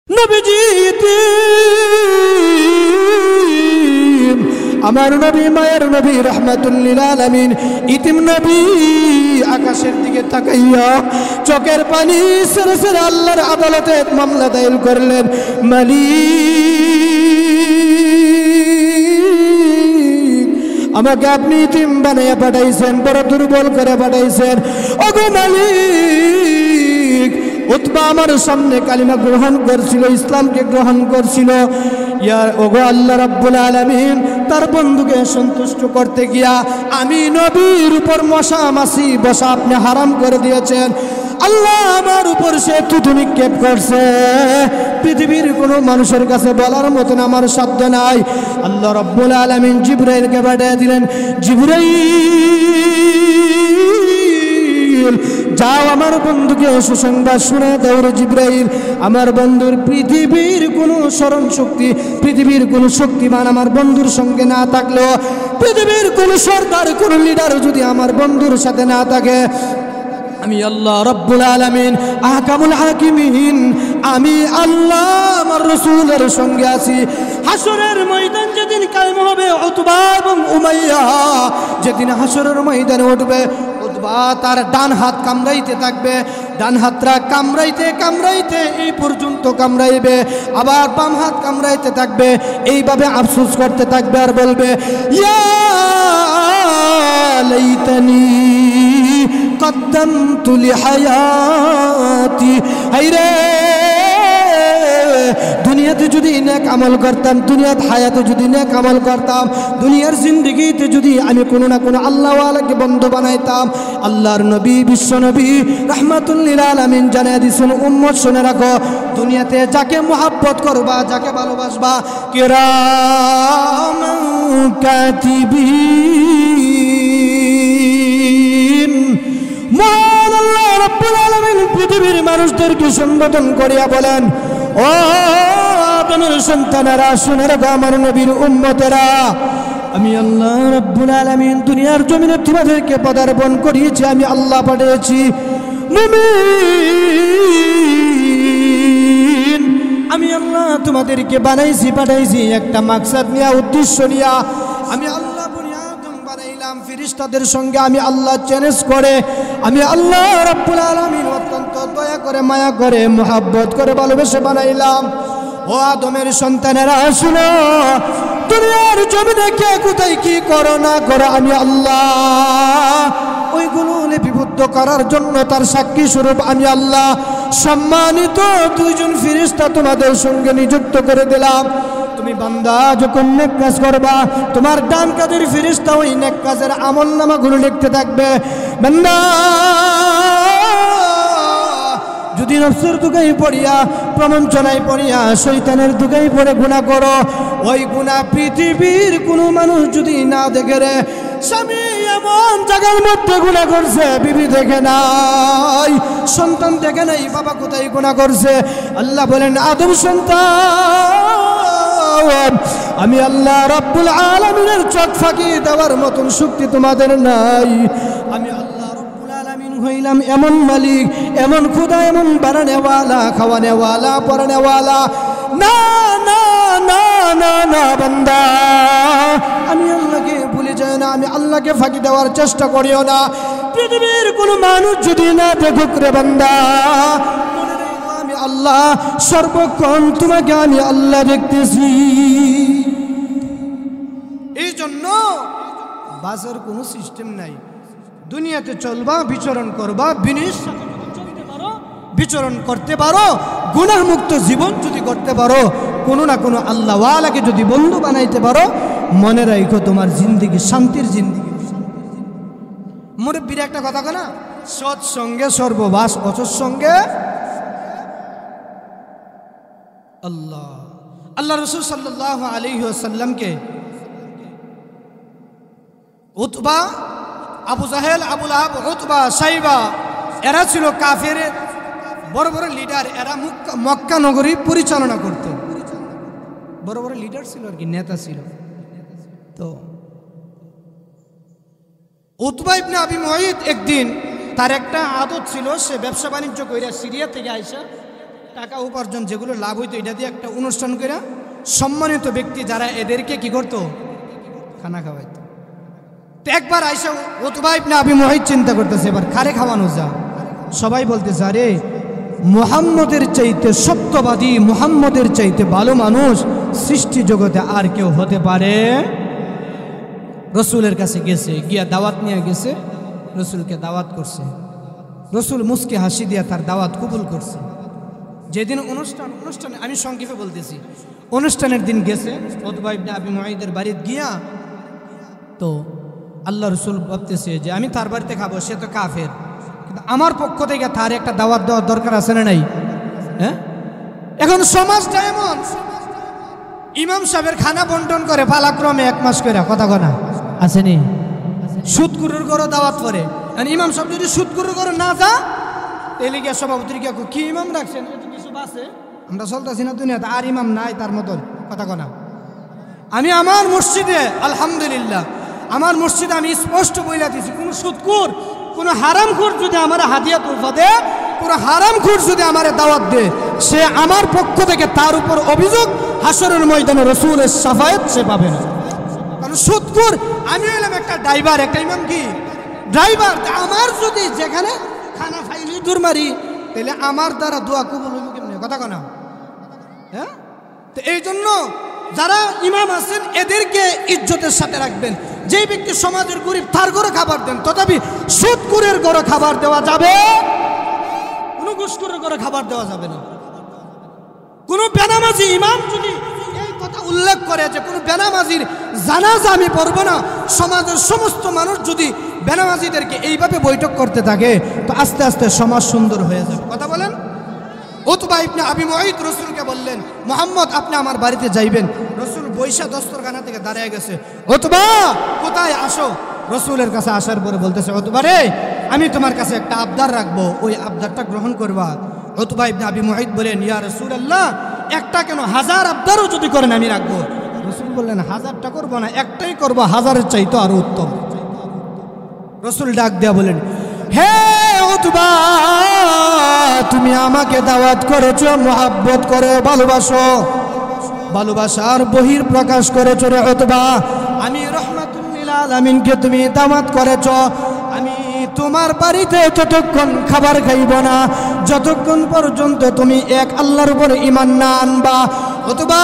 নবীজি আমার নবী মায়ের নবী রাহমাতুল লিল আলামিন ইতিম নবী আকাশের দিকে তাকাইয়া চোখের পানি ছেড়ে ছেড়ে আল্লাহর আদালতে মামলা দায়ের করলেন। মালিক, আমাকে আপনি ইতিম বানাইয়া পাঠাইছেন, বড় দুর্বল করে পাঠাইছেন। ওগো মালিক, উতবা আমার সামনে কালিমা গ্রহণ করছিল, ইসলামকে গ্রহণ করছিল। ওগো আল্লাহ রাব্বুল আলামিন, তার বন্ধুকে সন্তুষ্ট করতে গিয়া আমি নবীর উপর মশা মাছি বসা আপনি হারাম করে দিয়েছেন। আল্লাহ আমার উপর সে থুতু নিক্ষেপ করছে, পৃথিবীর কোনো মানুষের কাছে বলার মতন আমার শব্দ নাই। আল্লাহ রাব্বুল আলামিন জিবরাইলকে পাঠিয়ে দিলেন, জিবরাইল যাও আমার বন্ধুকে সুসংবাদ শুনে দাও রে জিবরাইল। আমার বন্ধুর পৃথিবীর কোনো স্মরণ শক্তি, পৃথিবীর কোনো শক্তিমান আমার বন্ধুর সঙ্গে না থাকলেও, পৃথিবীর কোনো সরকার, কোনো লিডার যদি আমার বন্ধুর সাথে না থাকে, আমি আল্লাহ রাব্বুল আলামিন আহকামুল হাকিমিন, আমি আল্লাহ আমার রাসূলের সঙ্গে আছি। হাসরের ময়দান যেদিন কায়েম হবে, উতবা এবং উমাইয়া যেদিন হাসরের ময়দানে উঠবে, উতবা তার ডান হাত কামড়াইতে থাকবে, ডান হাতটা কামড়াইতে কামড়াইতে এই পর্যন্ত কামড়াইবে, আবার বাম হাত কামড়াইতে থাকবে, এইভাবে আফসোস করতে থাকবে আর বলবে, ইয়া লাইতানি কদ্দামতু লিহায়াতি, হায়রে দুনিয়াতে যদি নেক আমল করতাম, দুনিয়ার হায়াতে যদি নেক আমল করতাম, দুনিয়ার জিন্দেগিতে যদি আমি কোনো না কোনো আল্লাহওয়ালাকে বন্ধু বানাইতাম। আল্লাহর নবী, বিশ্ব নবী রাহমাতুল লিল আলামিন জানিয়ে দিয়েছেন, উম্মত শুনে রাখো, দুনিয়াতে যাকে মুহাব্বত করবা, যাকে ভালোবাসবা, কিরামান কাতিবিন, মহান আল্লাহ রাব্বুল আলামিন পৃথিবীর মানুষদেরকে সম্বোধন করিয়া বলেন, ও আদমের সন্তানেরা, শুনে রাখো আমার নবীর উম্মতেরা, আমি আল্লাহ রাব্বুল আলামিন দুনিয়ার জমিনে তোমাদেরকে পদার্পণ করিয়েছি, আমি আল্লাহ পাঠিয়েছি। মুমিন, আমি আল্লাহ তোমাদেরকে বানাইছি, পাঠাইছি একটা মাকসাদ নিয়া, উদ্দেশ্য নিয়া। আমি আল্লাহ বানাইলাম ফেরেশতাদের সঙ্গে, আমি আল্লাহ চ্যালেঞ্জ করে, আমি আল্লাহ রাব্বুল আলামিন অত্যন্ত দয়া করে, মায়া করে, মুহাব্বত করে, ভালোবেসে বানাইলাম। ও আদমের সন্তানেরা, শুনো, দুনিয়ার জমিনে কে কোথায় কি করো না করো, আমি আল্লাহ ওইগুলো লিপিবদ্ধ করার জন্য তার সাক্ষী স্বরূপ আমি আল্লাহ সম্মানিত দুইজন ফেরেশতা তোমাদের সঙ্গে নিযুক্ত করে দিলাম। তুমি বান্দা যখন নেক কাজ করবা, তোমার ডান কাজের ফেরেশতা ওই নেক কাজের আমলনামাগুলো লিখতে থাকবে। বান্দা যদি নফসের দুগাই পড়িয়া, প্রবঞ্চনায় পড়িয়া, শয়তানের দুগাই পড়ে গুনাহ করো, ওই গুনাহ পৃথিবীর কোনো মানুষ যদি না দেখে রে, স্বামী এমন জায়গার মধ্যে গুনাহ করছে, বিবি দেখে নাই, সন্তান দেখে নাই, বাবা কোথায় গুনাহ করছে, আল্লাহ বলেন, আদম সন্তান, আমি আল্লাহ রাব্বুল আলামিনের চোখ ফাঁকি দেওয়ার মতন শক্তি তোমাদের নাই। আমি আল্লাহ রাব্বুল আলামিন হইলাম এমন মালিক, এমন খোদা, এমন বানানেওয়ালা, খাওয়ানেওয়ালা, পরানেওয়ালা। না না না না না বান্দা, আমি আল্লাহকে ভুলে যাই না, আমি আল্লাহকে ফাঁকি দেওয়ার চেষ্টা করিও না। পৃথিবীর কোনো মানুষ যদি না দেখুক রে বান্দা, আমি আল্লাহ সর্বক্ষণ তোমাকে আমি আল্লাহ দেখতেছি। এই জন্য বাজার কোনো সিস্টেম নাই, দুনিয়াতে চলবা, বিচরণ করবা, বিনয়ের সাথে চলতে পারো, বিচরণ করতে পারো, গুনাহমুক্ত জীবন যদি করতে পারো, কোনো না কোনো আল্লাহওয়ালাকে যদি বন্ধু বানাইতে পারো, মনে রাখো তোমার জিন্দেগি শান্তির জিন্দেগি। মুরব্বীর একটা কথা না, সৎ সঙ্গে সর্ববাস, অসৎ সঙ্গে আল্লাহ। আল্লাহ রাসূল সাল্লাল্লাহু আলাইহি ওয়াসাল্লামকে উতবা, আবু জাহেল, আবু লাহাব, উতবা, সাইবা, এরা ছিল কাফের বড় বড় লিডার, এরা মক্কা নগরী পরিচালনা করত, বড় বড় লিডার ছিল আর কি, নেতা ছিল। তো উতবা ইবনে আবি মুআইদ একদিন, তার একটা আদত ছিল, সে ব্যবসা বাণিজ্য কইরা সিরিয়া থেকে আইসা টাকা উপার্জন যেগুলো লাভ হইতো এটা দিয়ে একটা অনুষ্ঠান করে সম্মানিত ব্যক্তি যারা এদেরকে কি করতো, খানা খাওয়াইতো। তো একবার আইসা উতবা ইবনে আবি মুআইত চিন্তা করতেছে এবার কারে খাওয়ানো যা। সবাই বলতেছে আরে মুহাম্মদের চাইতে সত্যবাদী, মুহাম্মদের চাইতে ভালো মানুষ সৃষ্টি জগতে আর কেউ হতে পারে। রসুলের কাছে গেছে, গিয়া দাওয়াত নিয়ে গেছে, রসুলকে দাওয়াত করছে। রসুল মুস্কি হাসি দিয়া তার দাওয়াত কবুল করছে। যেদিন অনুষ্ঠানে আমি সংক্ষেপে বলতেছি, অনুষ্ঠানের দিন গেছে উতবা ইবনে আবি মুআইতের বাড়িতে গিয়া, তো আল্লাহ রসুল ভাবতেছে যে আমি তার বাড়িতে খাবো, সে তো কাফের, কিন্তু আমার পক্ষ থেকে তার একটা দাওয়াত দেওয়ার দরকার আছে না নাই? হ্যাঁ, এখন সমাজটা এমন, ইমাম সাহেবের খানা বন্টন করে পালাক্রমে 1 মাস করে, কথা কথা আসেনি, সুদকুরের ঘরও দাওয়াত করে। ইমাম সাহেব যদি সুদকুরের ঘরে না যা, তাহলে গিয়া সভাপতির গিয়া কি ইমাম রাখছেন, কিছু বাসে আমরা চলতেছি না দুনিয়াতে, আর ইমাম নাই তার মতন, কথা কথা। আমি আমার মসজিদে আলহামদুলিল্লাহ, আমার মসজিদে আমি স্পষ্ট বইলা দিয়েছি, কোনো সুদকুর, কোনো হারামখোর যদি আমার হাদিয়া তোফা দে, কোনো হারামখোর যদি আমার দাওয়াত দে, সে আমার পক্ষ থেকে তার উপর অভিযোগ হাসরের ময়দানে রসুলের শাফায়াত সে পাবে না। কারণ সুদকুর, আমি হলাম একটা ড্রাইভার, একটা ইমাম কি ড্রাইভার, আমার যদি যেখানে খানা খাইলি দূর মারি, তাহলে আমার দ্বারা দোয়া কবুল হইব কেমনে, কথা কনা। হ্যাঁ, তো এই জন্য যারা ইমাম আছেন এদেরকে ইজ্জতের সাথে রাখবেন। যেই ব্যক্তি সমাজের গরিব তার ঘরে খাবার দেন, তথাপি সুদকুরের ঘরে খাবার দেওয়া যাবে, কোনো ঘুষখোরের ঘরে খাবার দেওয়া যাবে না। কোনো বেনামাজি ইমাম যদি এই কথা উল্লেখ করে যে কোনো বেনামাজির জানাজা আমি পড়ব না, সমাজের সমস্ত মানুষ যদি বেনামাজিদেরকে এইভাবে বৈঠক করতে থাকে, তো আস্তে আস্তে সমাজ সুন্দর হয়ে যাবে, কথা বলেন। উতবা ইবনে আবি মুআইত রসুলকে বললেন, মুহাম্মদ আপনি আমার বাড়িতে যাইবেন। রসুল বৈশা দস্তরখানা থেকে দাঁড়িয়ে গেছে, উতবা কোথায় আসো। রসুলের কাছে আসার পরে বলতেছে, উতবা রে আমি তোমার কাছে একটা আবদার রাখবো, ওই আবদারটা গ্রহণ করবা। উতবা ইবনে আবি মুআইত বলেন, ইয়া রাসূলুল্লাহ, একটা কেন 1000 আবদারও যদি করেন আমি রাখবো। রসুল বললেন, 1000টা করবো না, একটাই করবো, 1000-এর চাইতো আরো উত্তম। রসুল ডাক দেয়া বলেন, হে উতবা, তুমি আমাকে দাওয়াত করেছো, মুহাব্বত করে ভালোবাসো, ভালোবাসার বহির প্রকাশ করেছো রে উতবা। আমি রাহমাতুল লিল আলামিনকে তুমি দাওয়াত করেছো, আমি তোমার বাড়িতে ততক্ষণ খাবার খাইব না যতক্ষণ পর্যন্ত তুমি এক আল্লাহর উপর ঈমান না আনবা। উতবা,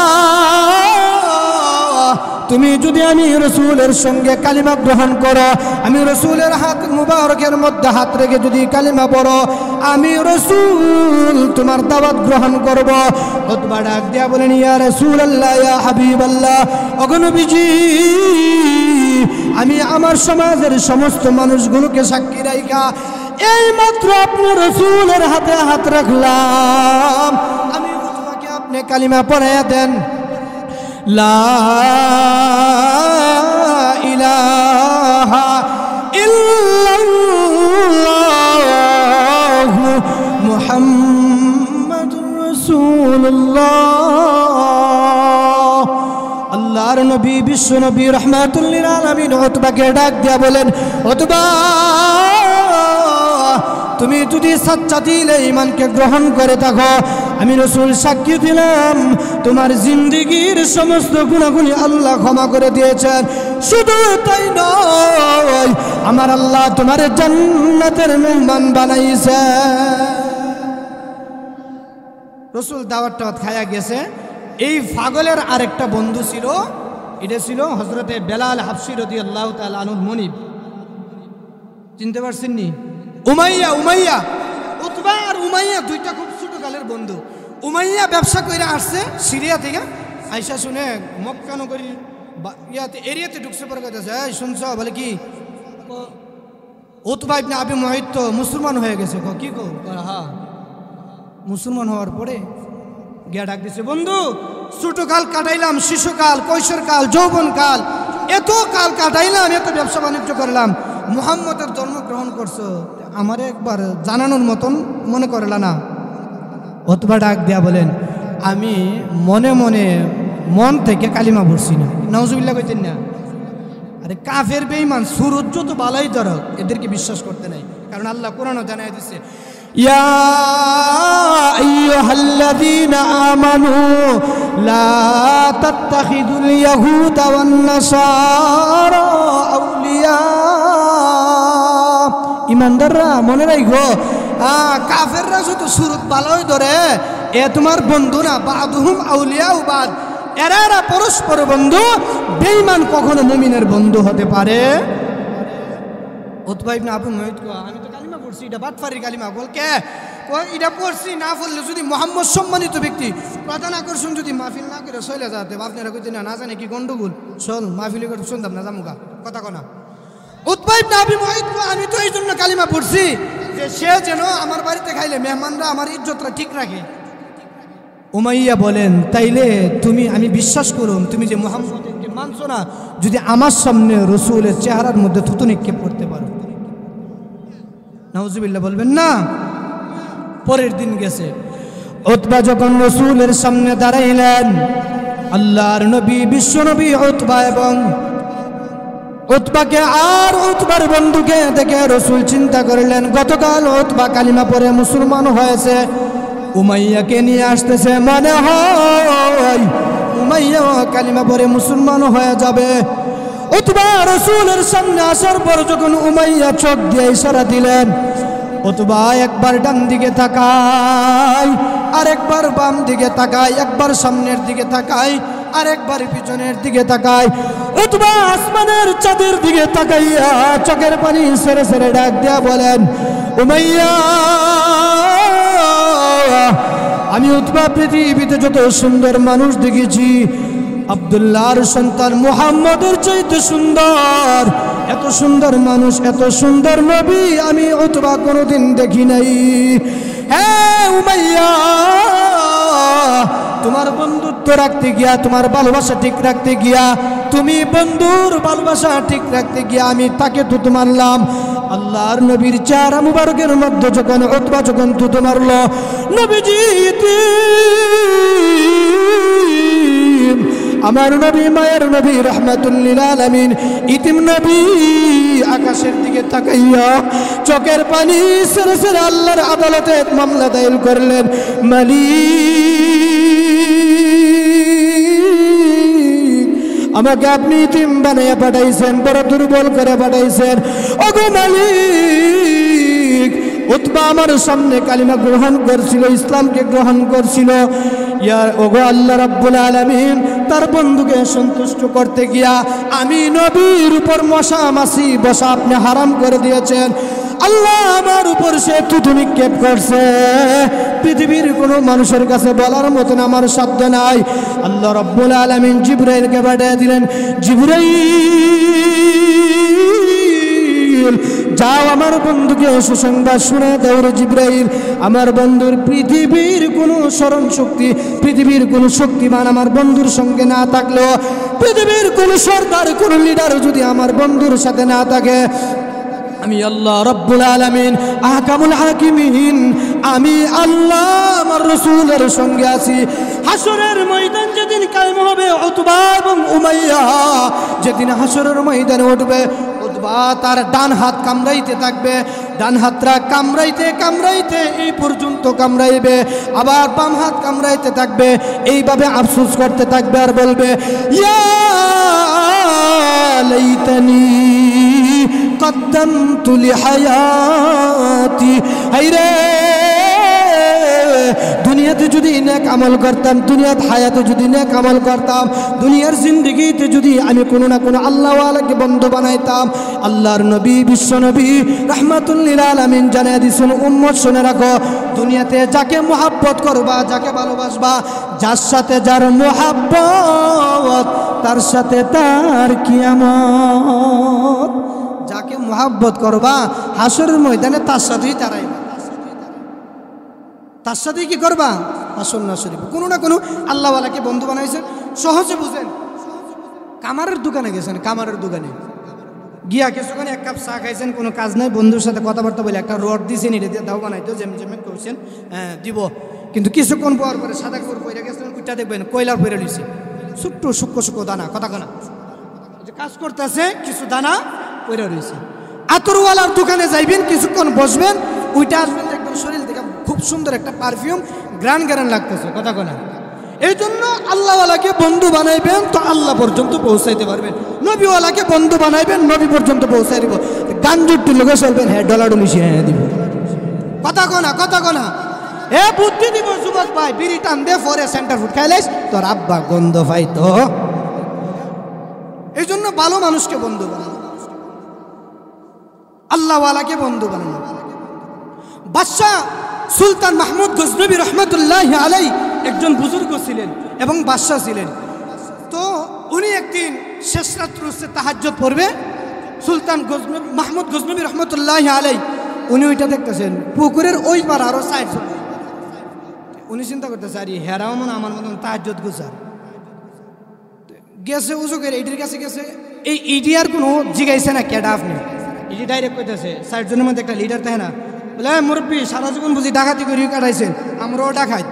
তুমি যদি আমি রসুলের সঙ্গে কালিমা গ্রহণ করো, আমি রসুলের হাত মুবারকের মধ্যে হাত রেখে যদি কালিমা পড়ো, আমি রসুল তোমার দাওয়াত গ্রহণ করব। উতবা ডাক দিয়া বলেন, ইয়া রাসূলুল্লাহ, ইয়া হাবিবাল্লাহ, ওগো নবীজি, আমি আমার সমাজের সমস্ত মানুষগুলোকে সাক্ষী রাখা এই মাত্র আপনি রসুলের হাতে হাত রাখলাম, আমি উতবাকে আপনি কালিমা পড়াইয়া দেন, লা ইলাহা ইল্লাল্লাহু মুহাম্মাদুর রাসূলুল্লাহ। আল্লাহর নবী বিশ্ব নবী রাহমাতুল লিল আলামিন উতবাকে ডাক দিয়া বলেন, উতবা, তুমি যদি সচ্চা দিলে ঈমানকে গ্রহণ করে থাকো, আমি রসুল সাক্ষী দিলাম তোমার জিন্দেগীর সমস্ত গুনাহগুলি আল্লাহ ক্ষমা করে দিয়েছেন। শুধু তাই নয়, আমার আল্লাহ তোমার জান্নাতের মেহমান বানাইছে। রসুল দাওয়াত টাওয়াত খায়া গেছে। এই পাগলের আরেকটা বন্ধু ছিল, এটা ছিল হযরতে বেলাল হাবশী রাদিয়াল্লাহু তাআলা আনহু মনিব। চিনতে পারছেন নি? উমাইয়া উতবা আর উমাইয়া দুইটা খুব ছোট কালের বন্ধু। উমাইয়া ব্যবসা করে আসছে সিরিয়া থেকে, আইসা শুনে মক্কা নগরী ইয়াতে এরিয়াতে ঢুকছে, পরে কথা শুনছ বলে কি উতবা ইবনে আবি মুআইত তো মুসলমান হয়ে গেছে। কি কো? হ্যাঁ, মুসলমান হওয়ার পরে গিয়া ডাক দিছে, বন্ধু ছোট কাল কাটাইলাম, শিশুকাল, কৈশোরকাল, যৌবনকাল, এত কাল কাটাইলাম, এত ব্যবসা বাণিজ্য করলাম, মুহাম্মদের জন্ম গ্রহণ করছো, আমার একবার জানানোর মতন মনে করলা না? উতবা ডাক দেয়া বলেন, আমি মনে মনে মন থেকে কালিমা পড়ছি না। নাউজুবিল্লাহ কইতেন না? আরে কাফের বেঈমান সুরুজ্জ তো বালাই ধরক, এদেরকে বিশ্বাস করতে নাই, কারণ আল্লাহ কোরআনে জানাই দিচ্ছে, ইয়া আইয়ুহাল্লাযীনা আমানু লা তাত্তাখিযুল ইয়াহুদা ওয়ান নাসারা আউলিয়া। ইমানদাররা মনে রাখো, কাফেররা যত সুরত ভালোই ধরে এ তোমার বন্ধু না। বাদুহুম আউলিয়াউ বাদ, এরা পরস্পর বন্ধু। বেঈমান কখনো মুমিনের বন্ধু হতে পারে। উতবা ইবনে আবু মুয়াইদ কো, আমি তো কালিমা পড়ছি, এটা বাটফারি কালিমা। বল কে কই এটা পড়ছি, না পড়লে যদি মুহাম্মদ সম্মানিত ব্যক্তি প্রধান আকর্ষণ যদি মাহফিল না করে চলে যাতে আপনারা কইতে না জানে কি গন্ডগোল, চল মাহফিলে করে শুনতাম না জামুকা কথা কনা। উতবা ইবনে আবু মুয়াইদ কো, আমি তো এই জন্য কালিমা পড়ছি যে সে যেন আমার বাড়িতে খাইলে মেহমানরা আমার ইজ্জতটা ঠিক রাখে। উমাইয়া বলেন, তাইলে তুমি, আমি বিশ্বাস করুন তুমি যে মুহাম্মদকে মানছো না, যদি আমার সামনে রসুলের চেহারার মধ্যে থুতু নিক্ষেপ করতে পারো। নাউজুবিল্লাহ বলবেন না। পরের দিন গেছে, উতবা যখন রসুলের সামনে দাঁড়াইলেন, আল্লাহর নবী বিশ্ব নবী উতবা এবং উতবাকে আর উতবার বন্ধুকে দেখে রসুল চিন্তা করলেন, গতকাল উতবা কালিমা পড়ে মুসলমান হয়েছে, উমাইয়াকে নিয়ে আসতেছে, মনে হয় উমাইয়া কালিমা পড়ে মুসলমান হয়ে যাবে। উতবা রসুলের সামনে আসার পর যখন উমাইয়া চোখ দিয়ে ইশারা দিলেন, উতবা একবার ডান দিকে তাকায়, আরেকবার বাম দিকে তাকায়, একবার সামনের দিকে তাকায়, আরেকবার পিছনের দিকে তাকায়। উতবা আসমানের চাঁদের দিকে তাকাইয়া চোখের পানি সেরে সেরে ডাক দিয়া বলেন, উমাইয়া, আমি উতবা পৃথিবীতে যত সুন্দর মানুষ দেখেছি, আব্দুল্লাহর সন্তান মুহাম্মদের চাইতে সুন্দর, এত সুন্দর মানুষ, এত সুন্দর নবী আমি উতবা কোনোদিন দেখি নাই। হ্যাঁ উমাইয়া, তোমার বন্ধুত্ব রাখতে গিয়া, তোমার ভালোবাসা ঠিক রাখতে গিয়া, তুমি বন্ধুর ভালোবাসা ঠিক রাখতে গিয়া আমি তাকে থুতু মারলাম। আল্লাহর নবীর চেহারা মুবারকের মধ্যে যখন উতবা যখন থুতু মারল, নবীজি আমার নবী, মায়ের নবী, রাহমাতুল লিল আলামিন, ইতিম নবী আকাশের দিকে তাকাইয়া চোখের পানি সেরে সেরে আল্লাহর আদালতে মামলা দায়ের করলেন, মালিক, আমাকে আপনি ইতিম বানাইয়া পাঠাইছেন, বড় দুর্বল করে পাঠাইছেন। ওগো মালিক, উতবা আমার সামনে কালিমা গ্রহণ করছিল, ইসলামকে গ্রহণ করছিল। ইয়ার ওগো আল্লাহ রাব্বুল আলামিন, তার বন্ধুকে সন্তুষ্ট করতে গিয়া আমি নবীর উপর মশা মাছি বসা আপনি হারাম করে দিয়েছেন। আল্লাহ আমার উপর সে থুতু নিক্ষেপ করছে, পৃথিবীর কোনো মানুষের কাছে বলার মতন আমার শব্দ নাই। আল্লাহ রাব্বুল আলামিন জিবরাইলকে পাঠিয়ে দিলেন, জিবরাইল যাও আমার বন্ধুকে সুসংবাদ শুনে দাও রে জিবরাইল। আমার বন্ধুর পৃথিবীর কোনো স্মরণ শক্তি, পৃথিবীর কোনো শক্তিমান আমার বন্ধুর সঙ্গে না থাকলেও, পৃথিবীর কোনো সরকার, কোনো লিডার যদি আমার বন্ধুর সাথে না থাকে, আমি আল্লাহ রাব্বুল আলামিন আহকামুল হাকিমিন, আমি আল্লাহ আমার রাসূলের সঙ্গে আছি। হাসরের ময়দান যেদিন কায়েম হবে, উতবা এবং উমাইয়া যেদিন হাসরের ময়দানে উঠবে, উতবা তার ডান হাত কামড়াইতে থাকবে, ডান হাতটা কামড়াইতে কামড়াইতে এই পর্যন্ত কামড়াইবে, আবার বাম হাত কামড়াইতে থাকবে, এইভাবে আফসোস করতে থাকবে আর বলবে, ইয়া লাইতানি কদ্দামতু লিহায়াতি, হায়রে দুনিয়াতে যদি নেক আমল করতাম, দুনিয়াত হায়াতে যদি নেক আমল করতাম, দুনিয়ার জিন্দেগিতে যদি আমি কোনো না কোনো আল্লাহওয়ালাকে বন্ধু বানাইতাম। আল্লাহর নবী, বিশ্ব নবী রাহমাতুল লিল আলামিন জানিয়ে দিয়েছেন, উম্মত শুনে রাখো, দুনিয়াতে যাকে মুহাব্বত করবা, যাকে ভালোবাসবা, যার সাথে যার মুহাব্বত, তার সাথে তার কিয়ামত। যাকে মুহাব্বত করবা হাসরের ময়দানে তার সাথেই দাঁড়াইবা, তার সাথেই কি করবা, হাসর না শরীফ কোনো না কোনো আল্লাহওয়ালাকে বন্ধু বানাইছেন। সহজে বুঝেন, কামারের দোকানে গেছেন, কামারের দোকানে গিয়া কিছুক্ষণ এক কাপ চা খাইছেন, কোনো কাজ নাই, বন্ধুর সাথে কথাবার্তা বলে একটা রড দিয়েছেন, এটা দিয়ে দাও বানাইতো, যেমন করছেন, হ্যাঁ দিব, কিন্তু কিছুক্ষণ পর পরে সাদা কাপড় পরে গেছেন, ওইটা দেখবেন কয়লার পরে রয়েছে, ছোট্ট সূক্ষ্ম সূক্ষ্ম দানা, কথা কনা কাজ করতেছে, কিছু দানা পরে রয়েছে। আতরওয়ালার দোকানে যাইবেন, কিছুক্ষণ বসবেন, ওইটা আসবেন, দেখবেন শরীর খুব সুন্দর একটা পারফিউম গ্রান গ্রান লাগতেছে, কথা কোনা। এই জন্য আল্লাহওয়ালাকে বন্ধু বানাইবেন তো আল্লাহ পর্যন্ত পৌঁছাইতে পারবেন, নবীওয়ালাকে বন্ধু বানাইবেন নবী পর্যন্ত পৌঁছাই দিব। গাঞ্জুরটি লোকে চলবেন, হ্যাঁ ডলারও মিশিয়ে দিব, কথা কোনা, কথা কোনা। এ বুদ্ধি দিব যুবক ভাই, বিড়ি টান দে ফরে সেন্টার ফুড খাইলেস তোর আব্বা গন্ধ পাইতো। এই জন্য ভালো মানুষকে বন্ধু বানানো, আল্লাহওয়ালাকে বন্ধু বানানো। বাদশাহ সুলতান মাহমুদ গজনবী রহমতুল্লাহ আলাই একজন বুজুর্গ ছিলেন এবং বাদশাহ ছিলেন। তো উনি একদিন শেষ রাত্রে তাহাজ্জুদ পড়বে, সুলতান মাহমুদ গজনবী রহমতুল্লাহ আলাই উনি ওইটা দেখতেছেন পুকুরের ওই পার আরো সাইড। উনি চিন্তা করতেছে আরে হেরাও মনে আমার মতন তাহাজ্জুদ গুজার গেছে উজুকের এইটির কাছে গেছে, এই ইডিয়ার কোনো জিগাইছে না কেডা আপনি, ইডি ডাইরেক্ট কইতেছে সাইডজনের মধ্যে একটা লিডার থাকে না, বলে মুরব্বী সারা জীবন বুঝি ডাকাতি করি কাটাইছেন, আমরাও ডাকাত,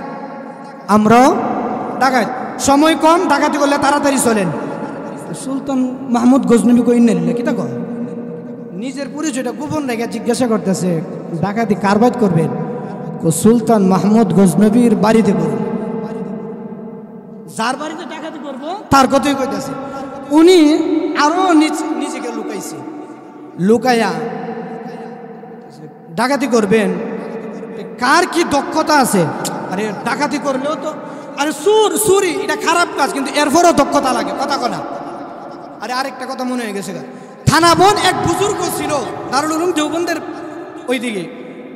আমরাও ডাকাত, সময় কম ডাকাতি করলে তাড়াতাড়ি চলেন। সুলতান মাহমুদ গজনবী কই নিলে কিতা কয়, নিজের পরিচয়টা গোপন রেখে জিজ্ঞাসা করতেছে ডাকাতি কার বাদ করবেন, সুলতান মাহমুদ গজনবীর বাড়িতে করব, যার বাড়িতে ডাকাতি করব তার কথাই কইতেছে। উনি আরো নিজেকে লুকাইছে, লুকাইয়া ডাকাতি করবেন, কার কি দক্ষতা আছে, আরে ডাকাতি করলেও তো আরে চুরি এটা খারাপ কাজ কিন্তু এরপরও দক্ষতা লাগে, কথা কনা। আরে আরেকটা কথা মনে হয়ে গেছে, থানাবন এক বুজুর্গ ছিল দারুল উলুম দেওবন্দের ওইদিকে,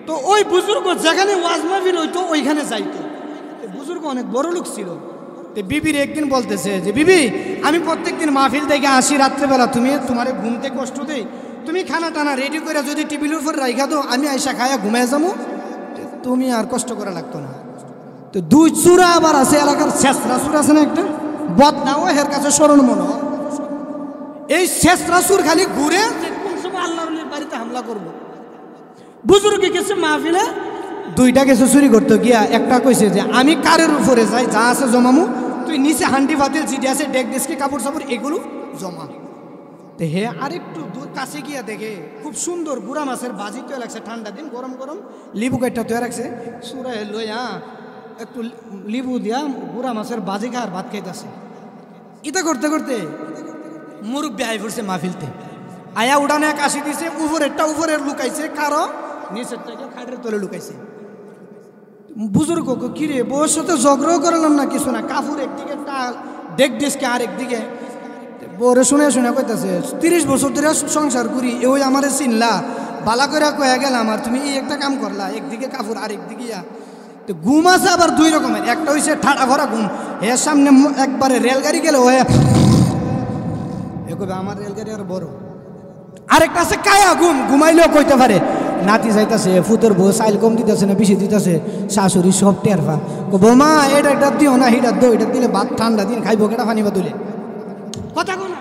তো ওই বুজুর্গ যেখানে ওয়াজ মাহফিল হইতো ওইখানে যাইতো। বুজুর্গ অনেক বড় লোক ছিল। বিবির একদিন বলতেছে যে বিবি আমি প্রত্যেকদিন মাহফিল থেকে আসি রাত্রেবেলা, তুমি তোমার ঘুমতে কষ্ট দেই, তুমি খানা টানা রেডি করে যদি টেবিলের উপর রাইখা দো আমি আইসা খায়া ঘুমায় যাবো, তুমি আর কষ্ট করা লাগতো না। তো দুই চূড়া আবার আছে এলাকার, শেষরা চূড়া আছে না একটা বদনাও হের কাছে স্মরণ মনে, এই শেষরা চূড় খালি ঘুরে কোন সময় আল্লাহর বাড়িতে হামলা করবো। বুজুর্গে গেছে মাহফিলে, দুইটা গেছে চুরি করতে গিয়া, একটা কইছে যে আমি কারের উপরে যাই যা আছে জমামু, তুই নিচে হান্ডি ফাতিল জিডি আছে ডেক ডেস্কি কাপড় চাপড় এগুলো জমা। তো হে আরেকটু দূর কাছে গিয়া দেখে খুব সুন্দর গুড়া মাছের বাজি তৈরি লাগছে, ঠান্ডা দিন গরম গরম লিবু কাঠটা তৈরি রাখছে, সুরায় লইয়া একটু লিবু দিয়া গুড়া মাছের বাজি খাওয়ার ভাত খাইতেছে। এটা করতে করতে মুরব্বী আই পড়ছে মাহফিলতে, আয়া উড়ানে কাশি দিছে, উপরের লুকাইছে কারো নিচের থেকে খাটের তলে লুকাইছে। বুজুর্গ কিরে বউর সাথে ঝগড়াও করলাম না কিছু না, কাফুর একদিকে ডেক ডেস্কে আর একদিকে, বউরে শুনে শুনে কইতাছে 30 বছর ধরে সংসার করি ওই আমারে চিনলা বালা করে কয়ে গেলাম আর তুমি এই একটা কাম করলা, একদিকে কাফুর আর একদিকে তো ঘুম আছে আবার দুই রকমের, একটা হইছে ঠাড়া ভরা ঘুম, এর সামনে একবারে রেলগাড়ি গেলে ও কবে আমার রেলগাড়ি আর বড়, আরেকটা আছে কায়া ঘুম, ঘুমাইলেও কইতে পারে নাতি যাইতাছে ফুতের বউ চাইল কম দিতেছে না বেশি দিতেছে, শাশুড়ি সব টেরফা বৌমা এটা একটা দিও না হিটার দো, এটা দিলে ভাত ঠান্ডা দিন খাইবো কেটা ফানিবা তুলে, কথা কো না।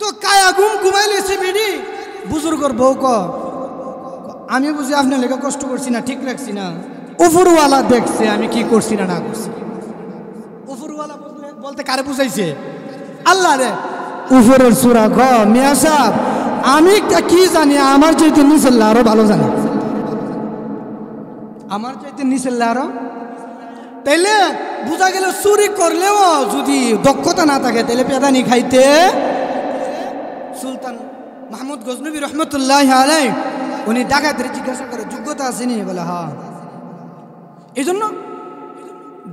তো কায়া ঘুম ঘুমাইলেছে বেডি, বুজুর্গর বউ আমি বুঝি আপনার লেগে কষ্ট করছি না, ঠিক রাখছি না, উপরওয়ালা দেখছে আমি কি করছি না না করছি। উপরওয়ালা বলতে কারে বুঝাইছে, আল্লাহ রে। উপরের সুরা গ মিয়া সাহেব আমি কি জানি, আমার চাইতে নিচেল্লা আরো ভালো জানি, আমার চাইতে নিচেল্লা আরো, তাইলে বুঝা গেল চুরি করলেও যদি দক্ষতা না থাকে তাহলে পেদানি খাইতে। সুলতান মাহমুদ গজনবী রহমতুল্লাহ আলাই উনি ডাকাতের জিজ্ঞাসা করে যোগ্যতা আসেনি, বলে হ্যাঁ। এই জন্য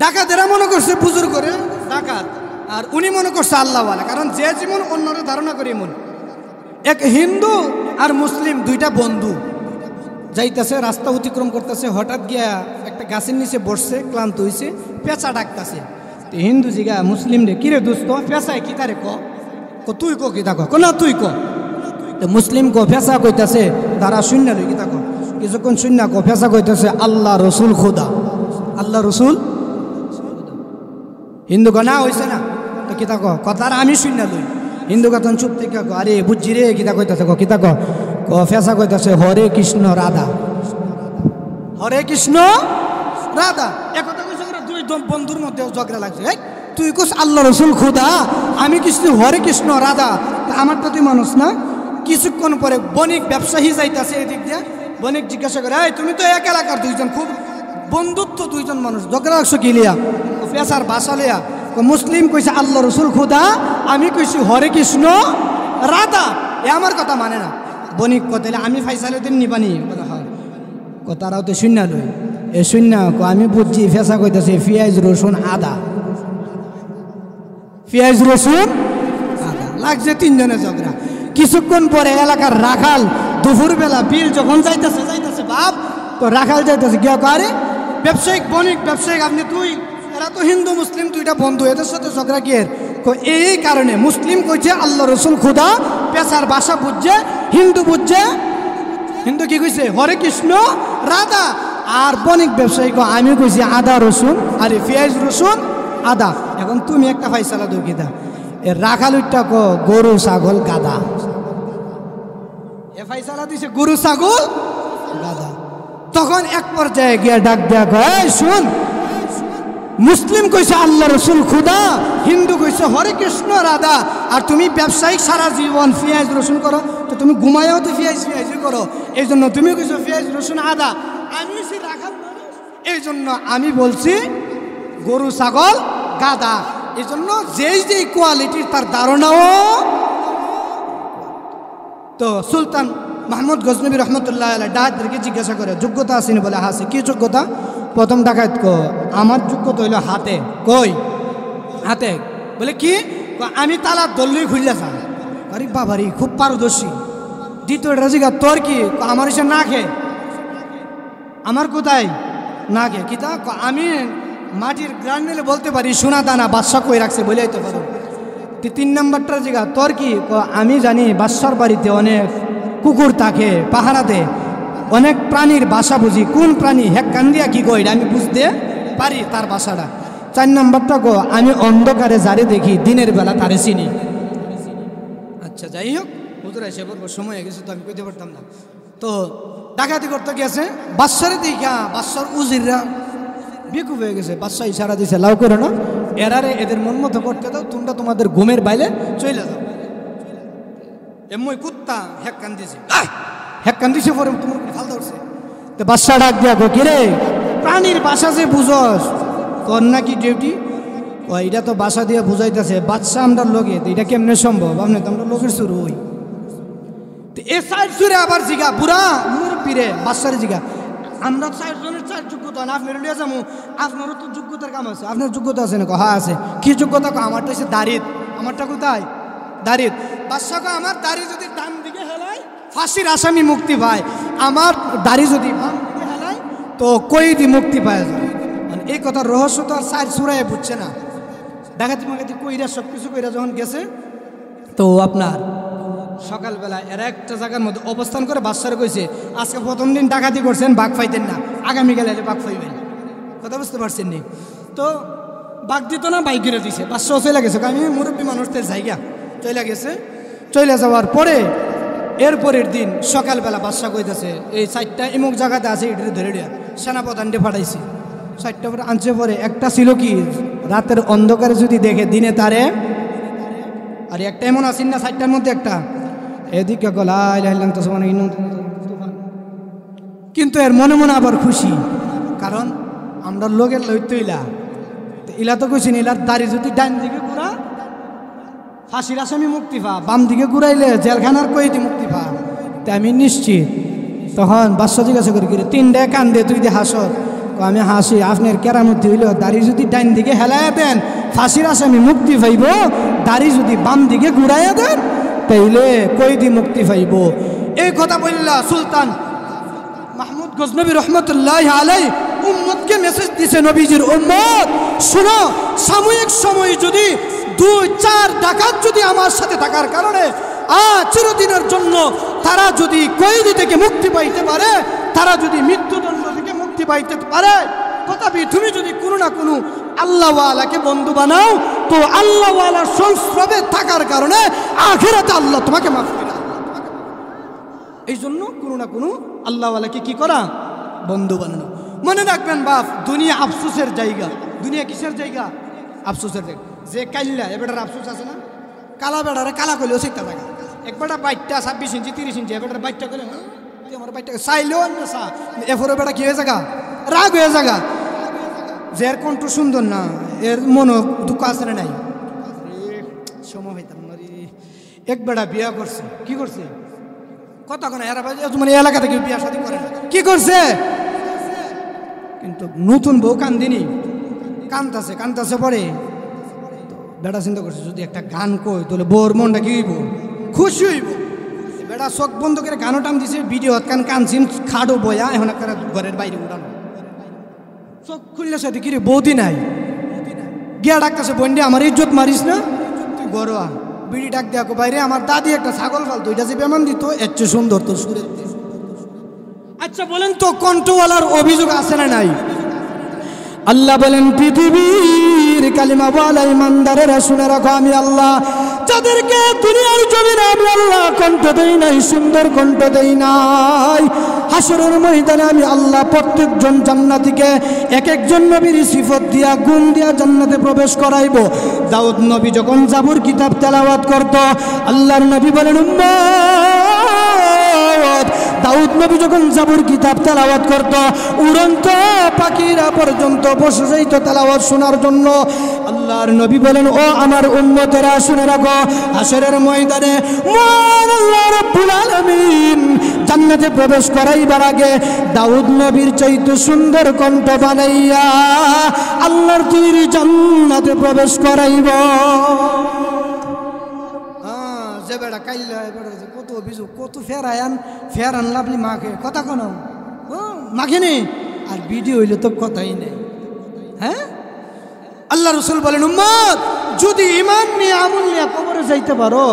ডাকাতেরা মনে করছে বুজুর করে ডাকাত, আর উনি মনে করছে আল্লাহওয়ালা, কারণ যে যেমন অন্যরা ধারণা করে এমন। এক হিন্দু আর মুসলিম দুইটা বন্ধু যাইতেছে, রাস্তা অতিক্রম করতেছে, হঠাৎ গিয়া একটা গাছের নিচে বসছে, ক্লান্ত হয়েছে, পেঁচা ডাকতেছে। হিন্দু জিগা মুসলিম রে কিরে দোস্ত পেঁচায় কি তারে তুই কি তা না তুই মুসলিম পেঁচা কইতাছে তারা শূন্য লই কি তা কিছুক্ষণ শূন্য পেঁচা কইতাছে আল্লাহ রসুল খোদা, আল্লাহ রসুল। হিন্দু না হয়েছে না তো কিতা কথার আমি শূন্য লই, হিন্দু কথন চুপ থেকে আরে বুঝছি রে কিতা কইতাছে কিতা ফেসা কইতাছে হরে কৃষ্ণ রাধা, হরে কৃষ্ণ রাধা। একথা কইছে দুই বন্ধুর মধ্যে ঝগড়া লাগছে, তুই কোস আল্লাহ রসুল খুদা, আমি কিছু হরে কৃষ্ণ রাধা, আমারটা তুই মানুষ না। কিছুক্ষণ পরে বণিক ব্যবসায়ী যাইতাছে এদিক দিয়ে, বণিক জিজ্ঞাসা করে, এই তুমি তো এক এলাকার দুইজন, খুব বন্ধুত্ব দুইজন মানুষ, ঝগড়া লাগছো কি লিয়া? পেশার বাসা লিয়া। মুসলিম কইছে আল্লাহ রসুল খুদা, আমি কইছি হরে কৃষ্ণ রাধা, এ আমার কথা মানে না। বণিক কথা আমি ফাইসালে দিন নিবানি তারাও তো শূন্য লই, এ শূন্য আমি বুঝছি ফেসা কইতেছে পেঁয়াজ রসুন আদা, পেঁয়াজ রসুন আদা লাগছে তিনজনে ঝগড়া। কিছুক্ষণ পরে এলাকার রাখাল দুপুরবেলা বিল যখন যাইতেছে বাপ, তো রাখাল যাইতেছে গিয়া আরে ব্যবসায়িক বণিক ব্যবসায়িক আপনি তুই, এরা তো হিন্দু মুসলিম দুইটা বন্ধু, এদের সাথে ঝগড়া কিয়ের? এই কারণে মুসলিম কইছে আল্লাহ রসুল খুদা, পেশার ভাষা বুঝছে, হিন্দু বুঝছে, হিন্দু কি কইছে হরে কৃষ্ণ রাধা। আর বণিক ব্যবসায়ী আমি কইছি আদা রসুন, আরে পেঁয়াজ রসুন আদা। এখন তুমি একটা ফাইসালা দো কিতা, এ রাখালুরটা গরু ছাগল গাদা, এ ফাইসালা দিছে গরু ছাগল গাদা। তখন এক পর্যায়ে গিয়া ডাক দেয়া কয়, শুন, মুসলিম কইছে আল্লাহ রসুল খুদা, হিন্দু কইছে হরে কৃষ্ণ রাধা, আর তুমি ব্যবসায়িক সারা জীবন পেঁয়াজ রসুন করো, তো তুমি ঘুমায়ও তো পেঁয়াজি করো, এই জন্য তুমি কইছো পেঁয়াজ রসুন আদা। আমি রাখাল মানুষ, এই জন্য আমি বলছি গরু ছাগল গাদা। এই জন্য যেই কোয়ালিটির তার ধারণাও। তো সুলতান মাহমুদ গজনবী রহমতুল্লাহ আলাইহি ডাকাতদেরকে জিজ্ঞাসা করে, যোগ্যতা আসেনি? বলে আছে। কি যোগ্যতা? প্রথম ডাকাত আমার যোগ্যতা হইল হাতে। কই হাতে? বলে কি? আমি তালা দল্লই খুললে যা। আরে বাবারি খুব পারদর্শী। দ্বিতীয়টা জিজ্ঞা, তোর কি? আমার এসে না খে। আমার কোথায় না খে? কি তা? আমি মাটির গ্রান নিলে বলতে পারি সোনা দানা বাদশা কই রাখছে বলে তো পারো। তিন নম্বরটা জিজ্ঞা, তোর কি? আমি জানি বাদশার বাড়িতে অনেক কুকুর থাকে, পাহারাতে অনেক প্রাণীর বাসা বুঝি, কোন প্রাণী হ্যাক কান দিয়া কি কই আমি বুঝতে পারি তার বাসাটা। চার নম্বরটা আমি অন্ধকারে যারে দেখি দিনের বেলা তারে চিনি। আচ্ছা যাই হোক, হুজুর এসে বলবো সময় হয়ে গেছে, তো আমি কইতে পারতাম না। তো ডাকাতি করতে গেছে বাদশারে দেখা, বাদশার উজিররা বেকুব হয়ে গেছে। বাদশা ইশারা দিছে, লাউ করো না, এরারে এদের মন মতো করতে দাও, তোমরা তোমাদের ঘুমের বাইলে চলে যাও। এমন কুত্তা হ্যাক কান দিছে, হ্যাক কান দিছে পরে তোমার ফালতা উঠছে। তো বাদশা ডাক দিয়া গো, কিরে প্রাণীর বাসা যে বুঝস, তোর নাকি ডিউটি? এটা তো বাসা দিয়ে বুঝাইতেছে বাদশা আমরা লোকে, এটা কেমনে সম্ভব? আপনি তো আমরা লোকের শুরু হই। তো এ সাইড সুরে আবার জিগা বুড়া মুরব্বীরে বাদশারে জিগা, আমরা চারজনের চার যোগ্যতা না, আপনার লিয়ে যাবো, আপনারও তো যোগ্যতার কাম আছে, আপনার যোগ্যতা আছে না? হ্যাঁ আছে। কি যোগ্যতা? আমারটা হচ্ছে দাড়িত। আমারটা কোথায়? দাড়িত। বাদশা আমার দাড়ি যদি ডান দিকে হেলায় ফাঁসির আসামি মুক্তি পায়, আমার দাড়ি যদি বাম দিকে হেলায় তো কয়েদি মুক্তি পায় যায়। মানে এই কথার রহস্য তো আর সাইড সুরায় বুঝছে না। ডাকাতি মাকাতি কইরা সব কিছু কইরা যখন গেছে, তো আপনার সকালবেলা এরা একটা জায়গার মধ্যে অবস্থান করে বাদশারে কইছে, আজকে প্রথম দিন ডাকাতি করছেন, বাঘ পাইতেন না, আগামীকাল এলে বাঘ পাইবেন। কথা বুঝতে পারছেন নি? তো বাঘ দিত না, বাইক গিরে দিছে। বাদশাও চলে গেছে, আমি মুরব্বী মানুষদের জায়গা চলে গেছে। চলে যাওয়ার পরে এরপরের দিন সকালবেলা বাদশা কইতেছে, এই সাইডটা এমুক জায়গাতে আছে, এটা ধরে দেয়া সেনাপ্রধানকে পাঠাইছে। সাইডটা পরে আনছে। পরে একটা ছিল কি, রাতের অন্ধকারে যদি দেখে দিনে তারে, আর একটা এমন আসেন না সাইডটার মধ্যে একটা এদিকে কিন্তু এর মনে মনে আবার খুশি, কারণ আমরা লোকের লইতো ইলা, ইলা তো কইছেন ইলার দাড়ি যদি ডান দিকে ঘুরা ফাঁসির আসামি মুক্তি পা, বাম দিকে ঘুরাইলে জেলখানার কয়েদি মুক্তি পা। তাই আমি নিশ্চিত। তখন বাদশা জিজ্ঞাসা করি, কি তিনটা কান দে তুই দিয়ে হাসো? আমি হাসি। আপনার কেরামতি হইল দাড়ি যদি ডাইন দিকে হেলাইয়া দেন ফাঁসির আসামি মুক্তি পাইব, দাড়ি যদি বাম দিকে ঘুরাইয়া দেন তাইলে কয়েদি মুক্তি পাইব। এই কথা বললা সুলতান মাহমুদ গজনবী রহমতুল্লাহ আলাইহি উম্মতকে মেসেজ দিছে, নবীজির উম্মত শুনো, সাময়িক সময় যদি 2-4 ডাকাত যদি আমার সাথে থাকার কারণে চিরদিনের জন্য তারা যদি কয়েদি থেকে মুক্তি পাইতে পারে, তারা যদি মৃত্যুদণ্ড থেকে মুক্তি পাইতে পারে, তথাপি তুমি যদি কোনো না কোনো আল্লাহওয়ালাকে বন্ধু বানাও, তো আল্লাহওয়ালার সংস্রবে থাকার কারণে আখিরাতে আল্লাহ তোমাকে মাফ করে। এই জন্য কোনো না কোনো আল্লাহওয়ালাকে কি করা? বন্ধু বানানো। মনে রাখবেন বাপ, দুনিয়া আফসোসের জায়গা। দুনিয়া কিসের জায়গা? আফসোসের জায়গা। যে কাইল্লা এবারের আফসোস আছে না, কালা বেড়ারে কালা করলেও শিখতে থাকে। এক বেটা বাইকটা 26 ইঞ্চি 30 ইঞ্চি, এবারের বাইকটা করলে তুই আমার বাইকটাকে চাইলেও না চা এরপরে বেটা কি হয়ে জায়গা রাগ হয়ে জায়গা যে এর কণ্ঠ সুন্দর না এর মনো দুঃখ আছে না নাই সময় হইতাম না রে এক বেটা বিয়া করছে কি করছে কথা কোনো এরা মানে এলাকা থেকে বিয়া শাদী করে কি করছে কিন্তু নতুন বউ কান্দিনি কান্তাছে পরে বেটা চিন্তা করছে যদি একটা গান কই তাহলে বউর মনটা কি হইব খুশি হইব বেটা চোখ বন্ধ করে গানও টান দিছে ভিডিও কানছিন খাড়ো বয়া এখন একটা ঘরের বাইরে উঠানো চোখ খুললে সাথে কি রে বৌদি নাই গিয়া ডাকতেছে বন্ডে আমার ইজ্জত মারিস না তুই গরোয়া বিড়ি ডাক দেখো বাইরে আমার দাদি একটা ছাগল ফালতো এটা যে বেমান দিত এর চেয়ে সুন্দর তোর সুরের। আচ্ছা বলেন তো কণ্ঠওয়ালার অভিযোগ আছে না নাই? আল্লাহ বলেন পৃথিবীর কালিমাওয়ালা ইমানদারেরা শুনে রাখো আমি আল্লাহ যাদেরকে দুনিয়ার জমিনে আমি আল্লাহ কণ্ঠ দেই নাই সুন্দর কণ্ঠ দেই নাই হাসরের ময়দানে আমি আল্লাহ প্রত্যেকজন জান্নাতীকে এক একজন নবীর সিফত দিয়া গুণ দিয়া জান্নাতে প্রবেশ করাইব। দাউদ নবী যখন জাবুর কিতাব তেলাওয়াত করত আল্লাহর নবী বলেন উম্মত দাউদ নবী যখন জাবুর কিতাব তেলাওয়াত করত উড়ন্ত পাখিরা পর্যন্ত বসে যাইত তেলাওয়াত শোনার জন্য। আল্লাহর নবী বলেন ও আমার উম্মতেরা শুনে রাখো হাসরের ময়দানে মহান আল্লাহ রাব্বুল আলামিন জান্নাতে প্রবেশ করাইবার আগে দাউদ নবীর চাইতে সুন্দর কণ্ঠ বানাইয়া আল্লাহর তৈরি জান্নাতে প্রবেশ করাইব। যে বেড়া কাইল্লা কত অভিযোগ কত ফেরান লাভলি মাকে কথা কোনো মাকে নেই আর ভিডিও হইলে তো কথাই নেই। হ্যাঁ আল্লাহ রসুল বলেন উম্মত যদি ঈমান নিয়ে আমল নিয়ে কবরে যাইতে পারো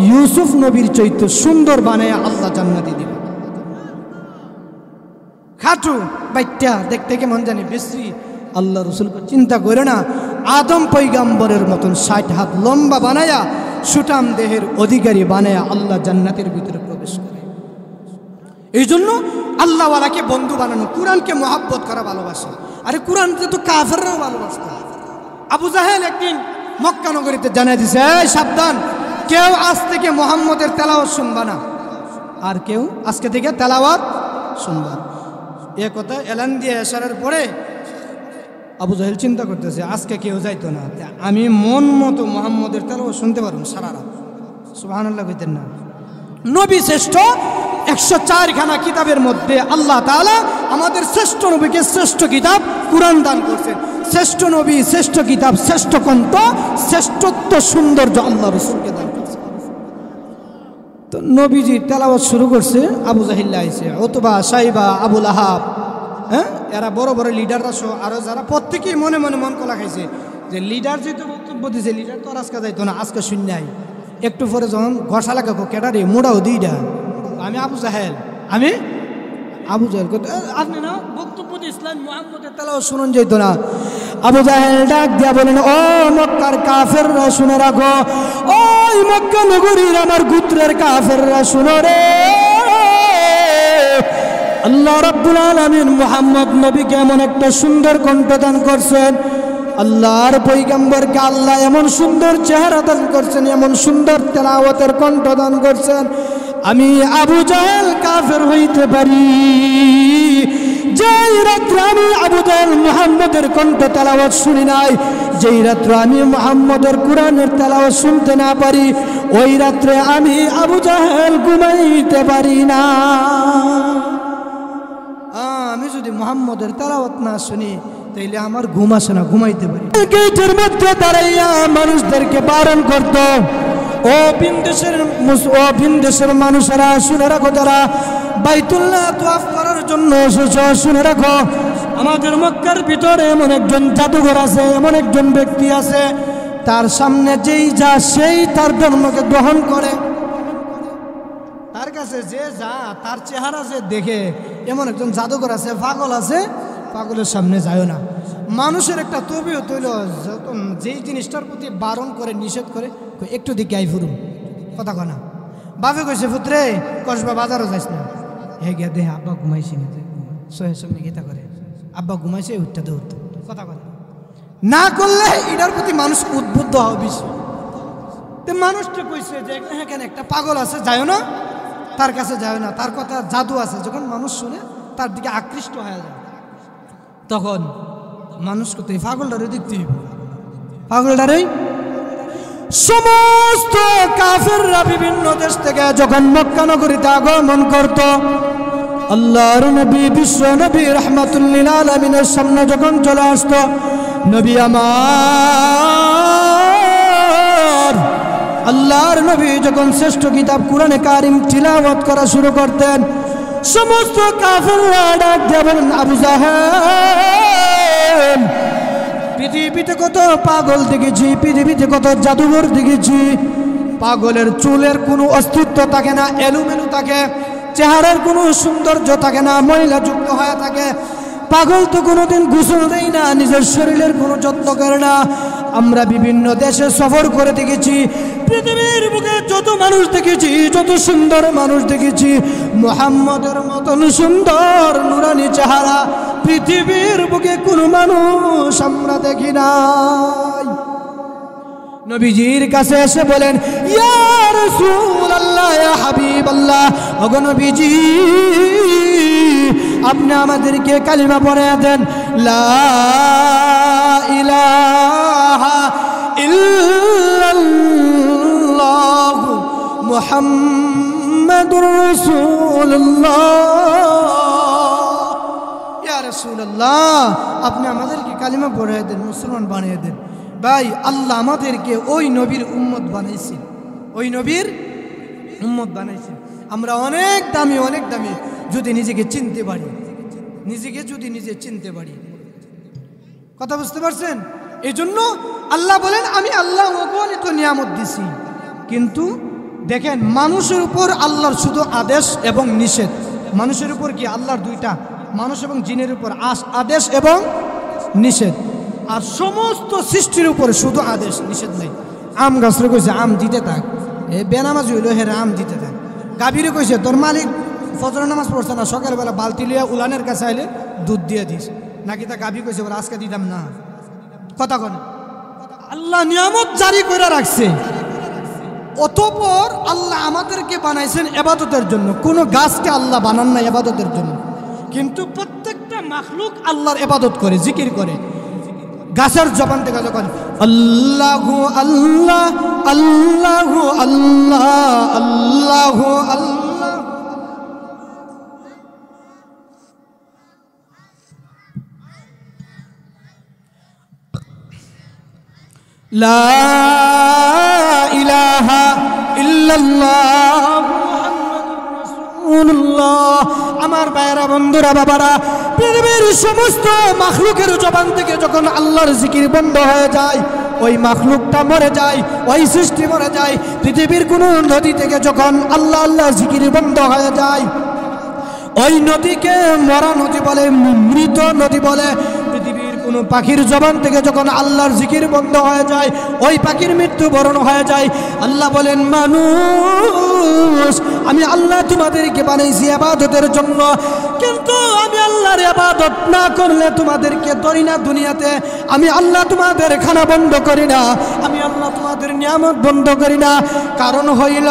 ইউসুফ নবীর চৈত্য সুন্দর বানায় আল্লাহ জান্নাতে দিবে। খাটু বাইটা দেখতে কেমন জানি বেশি আল্লাহ রসুল চিন্তা করে না আদম পয়গাম্বরের মতন ৬০ হাত লম্বা বানায়া সুটাম দেহের অধিকারী বানায়া আল্লাহ জান্নাতের ভিতরে প্রবেশ করে। এই জন্য আল্লাহওয়ালাকে বন্ধু বানানো কুরআনকে মহাব্বত করা ভালোবাসা। আরে কুরআনকে তো কাফেররাও ভালোবাসত। আবু জাহেল একদিন মক্কা নগরীতে জানাই দিছে এই সাবধান কেউ আজ থেকে মুহাম্মদের তেলাওয়াত শুনবা না আর কেউ আজকে থেকে তেলাওয়াত শুনবা। এ কথা এলান দিয়ে আসার পরে আবু জাহেল চিন্তা করতেছে আজকে কেউ যাইতো না আমি মন মতো মুহাম্মদের তেলাওয়াত শুনতে পারবো সারা রাত। সুবহানাল্লাহ কইতেন না? নবী শ্রেষ্ঠ 104 খানা কিতাবের মধ্যে আল্লাহ তাআলা আমাদের শ্রেষ্ঠ নবীকে শ্রেষ্ঠ কিতাব কুরআন দান করছেন। শ্রেষ্ঠ নবী শ্রেষ্ঠ কিতাব শ্রেষ্ঠ কণ্ঠ শ্রেষ্ঠত্ব সৌন্দর্য আল্লাহ রাসূলকে দান করছেন। তো নবীজি তেলাওয়াত শুরু করছে আবু জাহেল আইছে উতবা সাইবা আবু লাহাব হ্যাঁ এরা বড় বড় লিডাররা সহ আরো যারা প্রত্যেকেই মনে মনে মন কলা খাইছে যে লিডার যেহেতু বক্তব্য দিছে লিডার তো আর আজকে যাইতো না আজকে শুননাই একটু পরে যখন ঘষা লাগাবো কেটারে মোড়াও দিইটা আমি আবু জাহেল আপনি না বক্তব্য দিয়েছিলেন মুহাম্মদের তেলাওয়াত শুনুন যেত না। আবু জাহেল ডাক দিয়া বলেন ও মক্কার কাফেররা শুনে রাখো ওই মক্কা নগরীর আমার গোত্রের কাফেররা শুনো রে আল্লাহ রাব্বুল আলামিন মুহাম্মদ নবীকে এমন একটা সুন্দর কণ্ঠ দান করছেন আল্লাহর পয়গম্বরকে আল্লাহ এমন সুন্দর চেহারা দান করছেন এমন সুন্দর তেলাওয়াতের কণ্ঠ দান করছেন আমি আবু জাহেল কাফের হইতে পারি যেই রাত্রে আমি আবু জাহেল মুহাম্মদের কণ্ঠ তেলাওয়াত শুনি নাই যেই রাত্রে আমি মুহাম্মদের কুরআনের তেলাওয়াত শুনতে না পারি ওই রাত্রে আমি আবু জাহেল ঘুমাইতে পারি না। আমি যদি মুহাম্মদের তেলাওয়াত না শুনি তাইলে আমার ঘুম আসে না ঘুমাইতে পারি। গেটের মধ্যে দাঁড়াইয়া মানুষদেরকে বারণ করত ও ভিনদেশের মানুষেরা শুনে রাখো যারা বাইতুল্লাহ তাওয়াফ করার জন্য এসেছ শুনে রাখো আমাদের মক্কার ভিতরে এমন একজন জাদুঘর আছে এমন একজন ব্যক্তি আছে তার সামনে যেই যা সেই তার ধর্মকে গ্রহণ করে তার কাছে যে যা তার চেহারা যে দেখে এমন একজন জাদুঘর আছে পাগল আছে পাগলের সামনে যায় না। মানুষের একটা তবিয়ত হইল যখন যেই জিনিসটার প্রতি বারণ করে নিষেধ করে একটু দিকে আই ফুরুম কথা কনা বাপে কইছে পুত্রে কসবা বাজারও যাইস না হে গিয়া দেহে আব্বা ঘুমাইছি সোহের সঙ্গে গীতা করে আব্বা ঘুমাইছে উঠতে দৌড়তো কথা কনা না করলে এটার প্রতি মানুষ উদ্বুদ্ধ হবে বেশি। তো মানুষটা কইছে যে এখানে একটা পাগল আছে যাইও না তার কাছে যায় না, তার কথা জাদু আছে। যখন মানুষ শুনে তার দিকে আকৃষ্ট হয়ে যায়, তখন মানুষ কোথায় পাগলটারে দেখতে হইব। পাগলটারে সমস্ত কাফেররা বিভিন্ন দেশ থেকে যখন মক্কা নগরীতে আগমন করত, আল্লাহর নবী বিশ্ব নবী রাহমাতুল লিল আলামিনের সামনে যখন চলে আসতো, নবী আমার আল্লাহর নবী যখন শ্রেষ্ঠ কিতাব কুরআনে কারিম তিলাওয়াত করা শুরু করতেন, সমস্ত কাফেররা ডাক দিয়ে বলেন, আবু জাহেল, পৃথিবীতে কত পাগল দেখেছি, পৃথিবীতে কত জাদুঘর দেখেছি, পাগলের চুলের কোনো অস্তিত্ব থাকে না, এলোমেলো থাকে, চেহারার কোনো সৌন্দর্য থাকে না, ময়লাযুক্ত হয়ে থাকে। পাগল তো কোনোদিন গোসল দেয় না, নিজের শরীরের কোনো যত্ন করে না। আমরা বিভিন্ন দেশে সফর করে দেখেছি, পৃথিবীর বুকে যত মানুষ দেখেছি, যত সুন্দর মানুষ দেখেছি, মুহাম্মদের মতন সুন্দর নুরানি চেহারা পৃথিবীর বুকে কোনো মানুষ আমরা দেখি নাই। নবীজির কাছে এসে বলেন, ইয়া রাসূলুল্লাহ, ইয়া হাবিবাল্লাহ, ওগো নবীজি, আপনি আমাদেরকে কালিমা পড়ায়া দেন, লা ইলাহা ইল্লাল্লাহ মুহাম্মাদুর রাসূলুল্লাহ। ইয়া রাসূলুল্লাহ, আপনি আমাদেরকে কালিমা পড়ায়া দেন, মুসলমান বানিয়ে দেন। ভাই, আল্লাহ আমাদেরকে ওই নবীর উম্মত বানাইছেন, ওই নবীর উম্মত বানাইছেন। আমরা অনেক দামি, অনেক দামি যদি নিজেকে চিনতে পারি, নিজেকে যদি নিজে চিনতে পারি। কথা বুঝতে পারছেন? এই জন্য আল্লাহ বলেন, আমি আল্লাহ অগণিত নিয়ামত দিছি। কিন্তু দেখেন, মানুষের উপর আল্লাহর শুধু আদেশ এবং নিষেধ। মানুষের উপর কি? আল্লাহর দুইটা, মানুষ এবং জিনের উপর আদেশ এবং নিষেধ। আর সমস্ত সৃষ্টির উপর শুধু আদেশ, নিষেধ নেই। আম গাছরে কইছে আম দিতে থাক, এ বেনামাজ হইল হেরে আম দিতে থাক। গাভীরে কইছে তোর মালিক ফজর নামাজ পড়ছে না, সকালবেলা বালতি লিয়া উলানের কাছে আইলে দুধ দিয়ে দিস, নাকি তা গাভী কইছে বলে আজকে দিতাম না। কথা কন, আল্লাহ নিয়ামত জারি করে রাখছে। অতঃপর আল্লাহ আমাদেরকে বানাইছেন ইবাদতের জন্য। কোনো গাছকে আল্লাহ বানান না ইবাদতের জন্য, কিন্তু প্রত্যেকটা মাখলুক আল্লাহর ইবাদত করে, জিকির করে। গাছের জবান থেকে যখন আল্লাহু আল্লাহ আল্লাহু আল্লাহ আল্লাহু আল্লাহ, লা ইলাহা ইল্লাল্লাহ মুহাম্মাদুর রাসূলুল্লাহ। আমার ভাইয়েরা, বন্ধুরা, বাবারা, পৃথিবীর সমস্ত মাখলুকের জবান থেকে যখন আল্লাহর জিকির বন্ধ হয়ে যায়, ওই মাখলুকটা মরে যায়, ওই সৃষ্টি মরে যায়। পৃথিবীর কোনো নদী থেকে যখন আল্লাহ আল্লাহ জিকির বন্ধ হয়ে যায়, ওই নদীকে মরা নদী বলে, মৃত নদী বলে। পৃথিবীর কোনো পাখির জবান থেকে যখন আল্লাহর জিকির বন্ধ হয়ে যায়, ওই পাখির মৃত্যুবরণ হয়ে যায়। আল্লাহ বলেন, মানুষ, আমি আল্লাহ তোমাদেরকে বানাইছি ইবাদতের জন্য, কিন্তু আমি আল্লাহর ইবাদত না করলে তোমাদেরকে ধরি না দুনিয়াতে। আমি আল্লাহ তোমাদের খানা বন্ধ করি না, আমি আল্লাহ তোমাদের নিয়ামত বন্ধ করি না। কারণ হইল,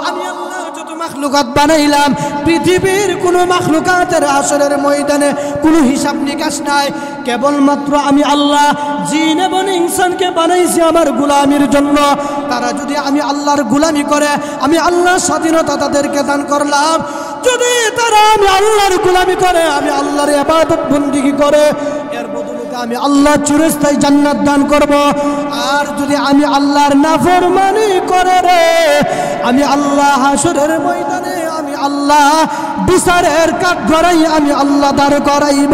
আমি আল্লাহ যত মাখলুকাত বানাইলাম, পৃথিবীর কোনো মাখলুকাতের হাসরের ময়দানে কোনো হিসাব নিকাশ নাই। কেবলমাত্র আমি আল্লাহ জিন এবং ইনসানকে বানাইছি আমার গোলামির জন্য। তারা যদি আমি আল্লাহর গোলামি করে, আমি আল্লাহর স্বাধীনতা তাদেরকে দান করলাম। যদি তারা আমি আল্লাহর গোলামি করে, আমি আল্লাহর ইবাদত বন্দেগী করে, এর বদলে আমি আল্লাহ চিরস্থায়ী জান্নাত দান করব। আর যদি আমি আল্লাহর নাফরমানি করে রে, আমি আল্লাহ হাসরের ময়দানে আমি আল্লাহ বিচারের কাঠ গড়াই আমি আল্লাহ দাঁড় করাইব।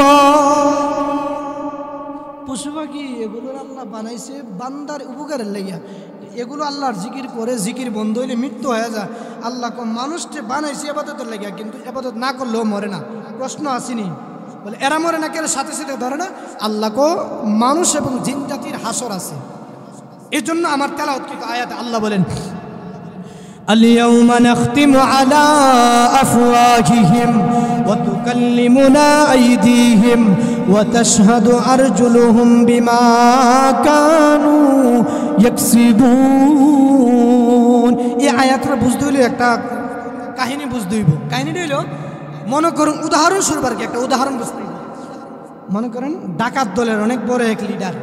পশু পাখি এগুলোর আল্লাহ বানাইছে বান্দার উপকারের লেগিয়া। এগুলো আল্লাহর জিকির করে, জিকির বন্ধ হইলে মৃত্যু হয়ে যায়। আল্লাহ মানুষকে বানাইছে ইবাদতের লেগিয়া, কিন্তু ইবাদত না করলেও মরে না। প্রশ্ন আসেনি বলে এরা মরে না, কেন সাথে সাথে ধরে না? আল্লাহকে মানুষ এবং জিন জাতির হাসর আছে। এই জন্য আমার তেলাওয়াতকৃত আয়াতে আল্লাহ বলেন, اليوم نختم على أفواههم وتكلمنا أيديهم وتشهد أرجلهم بما كانوا يكسبون। এই আয়াতটা বুঝতে হলে একটা কাহিনী বুঝতে হইব। কাহিনীটা হইল, মনে করুন উদাহরণস্বরূপ আর কি, একটা উদাহরণ বুঝতে হইব। মনে করেন ডাকাত দলের অনেক বড় এক লিডার,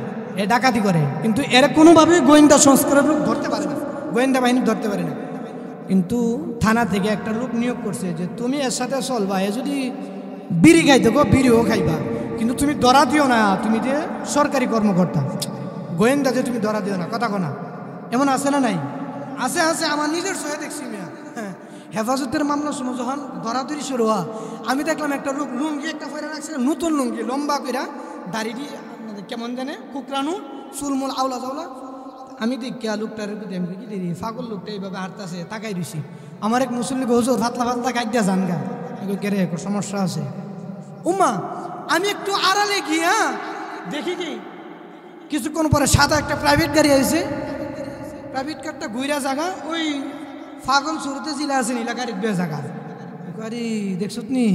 এ ডাকাতি করে, কিন্তু এর কোনোভাবেই গোয়েন্দা সংস্কারের লোক ধরতে পারে না, গোয়েন্দা বাহিনী ধরতে পারে না। কিন্তু থানা থেকে একটা লোক নিয়োগ করছে যে তুমি এর সাথে চলবা, এ যদি বিড়ি খাইতে গো বিড়িও খাইবা, কিন্তু তুমি ধরা দিও না, তুমি যে সরকারি কর্মকর্তা গোয়েন্দা, যে তুমি ধরা দিও না, কথা কনা। এমন আছে না নাই? আছে আছে, আমার নিজের চোখে দেখছি মিয়া। হ্যাঁ, হেফাজতের মামলার সময় যখন ধরাধরি শুরু হওয়া, আমি দেখলাম একটা লোক লুঙ্গি একটা পরে রাখছে, নতুন লুঙ্গি লম্বা কইরা, দাড়িটি কেমন জানে কুকরানো, চুলমুল আওলা জাওলা। আমি দেখি লোকটার আমি কি দিদি ফাগল লোকটা এইভাবে হাঁটতেছে, তাকাই দিছি। আমার এক মুসল্লি হুজুর ফাতলা ফাতলা কাটিয়া যান গা, কেরে সমস্যা আছে উম্মা। আমি একটু আড়ালে গিয়া দেখি কি কিছুক্ষণ পরে সাদা একটা প্রাইভেট গাড়ি আইছে, প্রাইভেট কারটা ঘুরা জায়গা, ওই ফাগল শুরুতে জিলা আছে নীলা গাড়ির বে জায়গা গাড়ি দেখছ নি,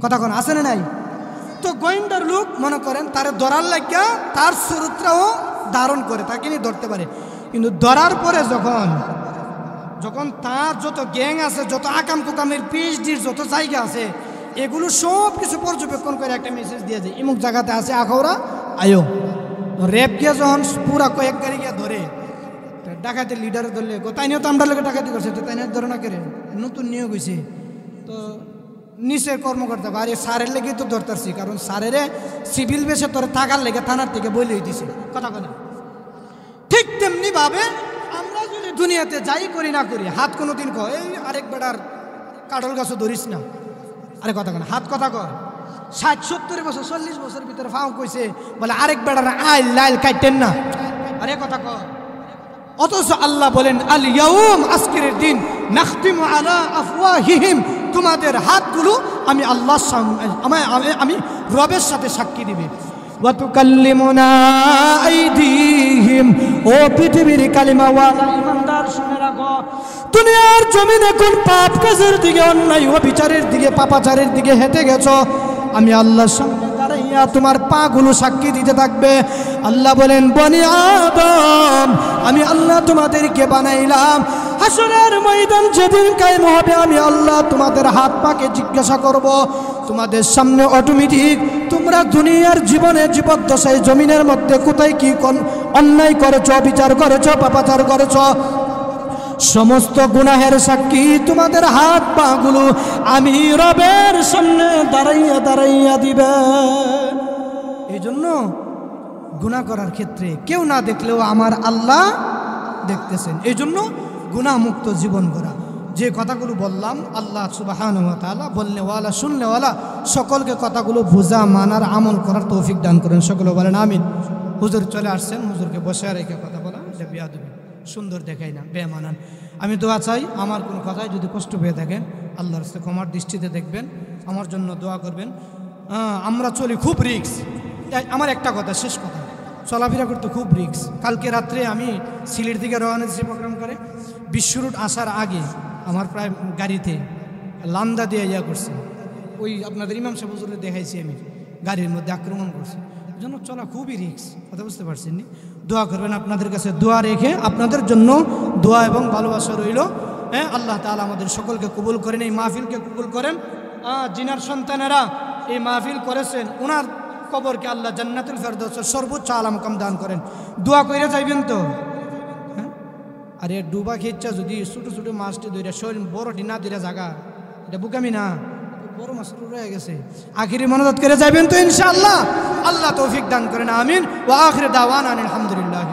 কথা কোন আছে না নাই? তো গোয়েন্দার লোক মনে করেন তারে ধরার লাগিয়া তার চরিত্রও ধারণ করে, তাকে নিয়ে ধরতে পারে। কিন্তু ধরার পরে যখন তার যত গ্যাং আছে, যত আকাম কুকামের পিএইচডির যত জায়গা আছে, এগুলো সব কিছু পর্যবেক্ষণ করে একটা মেসেজ দিয়ে যায়, ইমুক জায়গাতে আছে আখাউরা আয়ো। র্যাব গিয়া যখন পুরা কয়েক গাড়ি গিয়া ধরে, ডাকাতের লিডারে ধরলে তাইনিও তো আমরা লোকে ডাকাতি করছে, তো তাইনের ধরে না করে নতুন নিয়োগ হয়েছে। তো নিচের কর্মকর্তা আরে সারের লেগে তো ধরতারছি, কারণ সারের সিভিল বেসে তোর থাকার লেগে থানার থেকে বইলেই দিছে, কথা কথা। ঠিক তেমনি ভাবে আমরা যদি দুনিয়াতে যাই করি না করি, হাত কোনোদিন কয় এই আরেক বেটার কাঠল গাছও ধরিস না, আরে কথা কয় হাত কথা কয় 60-70 বছর 40 বছর ভিতরে ফাও কইছে বলে আরেক বেটার আইল লাইল কাটেন না, আরে কথা কয়। অথচ আল্লাহ বলেন আল ইয়াউম, আজকের দিন, নাখতিমু আলা আফওয়াহিহিম, তোমাদের হাতগুলো আমি আল্লাহর সামনে আমি রবের সাথে সাক্ষী দিবে। ওয়া তুকাল্লিমুনা আইদিহিম, ও পৃথিবীর কালিমাওয়ালা ইমানদার শুনে রাখো, দুনিয়ার জমিনে কোন পাপ কাজের দিকে, অন্যায় ও বিচারের দিকে, পাপাচারের দিকে হেঁটে গেছো, আমি আল্লাহর সামনে দাঁড়াইয়া তোমার পাগুলো সাক্ষী দিতে থাকবে। আল্লাহ বলেন বনি আদম, আমি আল্লাহ তোমাদেরকে বানাইলাম, হাসরের ময়দান যেদিন কায়েম হবে, আমি আল্লাহ তোমাদের হাত পাকে জিজ্ঞাসা করব। তোমাদের সামনে অটোমেটিক তোমরা দুনিয়ার জীবনে জীবদ্দশায় জমিনের মধ্যে কোথায় কি অন্যায় করেছ, বিচার করেছ, পাপাচার করেছ, সমস্ত গুনাহের সাক্ষী তোমাদের হাত পাগুলো আমি রবের সামনে দাঁড়াইয়া দাঁড়াইয়া দিবে। এই জন্য গুনাহ করার ক্ষেত্রে কেউ না দেখলেও আমার আল্লাহ দেখতেছেন। এই জন্য গুনাহমুক্ত জীবন গড়া, যে কথাগুলো বললাম, আল্লাহ সুবহানাহু ওয়া তাআলা বলনেওয়ালা শুননেওয়ালা সকলকে কথাগুলো বোঝা, মানার, আমল করার তৌফিক দান করেন। সকলে বলেন আমিন। হুজুর চলে আসছেন, হুজুরকে বসে রেখে কথা বলা এটা বেয়াদবি, সুন্দর দেখাই না, বেমানান। আমি দোয়া চাই, আমার কোনো কথায় যদি কষ্ট পেয়ে থাকেন আল্লাহর কাছে ক্ষমার দৃষ্টিতে দেখবেন, আমার জন্য দোয়া করবেন। আমরা চলি খুব রিস্ক। আমার একটা কথা, শেষ কথা, চলাফেরা করতে খুব রিস্ক। কালকে রাত্রে আমি সিলেট থেকে রওনা দিয়েছি প্রোগ্রাম করে, বিশ্ব রোড আসার আগে আমার প্রায় গাড়িতে লান্দা দিয়ে ইয়া করছে, ওই আপনাদের ইমাম সাহেব হুজুরে দেখাইছি আমি, গাড়ির মধ্যে আক্রমণ করছে। এই জন্য চলা খুবই রিস্ক, কথা বুঝতে পারছেন নি? দোয়া করবেন, আপনাদের কাছে দোয়া রেখে আপনাদের জন্য দোয়া এবং ভালোবাসা রইল। হ্যাঁ, আল্লাহ তাআলা আমাদের সকলকে কবুল করেন, এই মাহফিলকে কবুল করেন। জিনার সন্তানেরা এই মাহফিল করেছেন, ওনার কবরকে আল্লাহ জান্নাতুল ফেরদৌসের সর্বোচ্চ আলা মুকাম দান করেন। দোয়া কইরা যাইবেন তো। হ্যাঁ, আরে ডুবা খেচ্ছা যদি ছোটো ছোটো মাছটি ধরে শরীর বড় ডিনা ধরে জাগা, এটা বুকামি না, বড় মাছ রয়ে গেছে। আখিরি মনোজাত করে যাবেন তো ইনশাআল্লাহ। আল্লাহ তৌফিক দান করেন, আমিন। ওয়া আখিরু দাওয়ানা আলহামদুলিল্লাহ।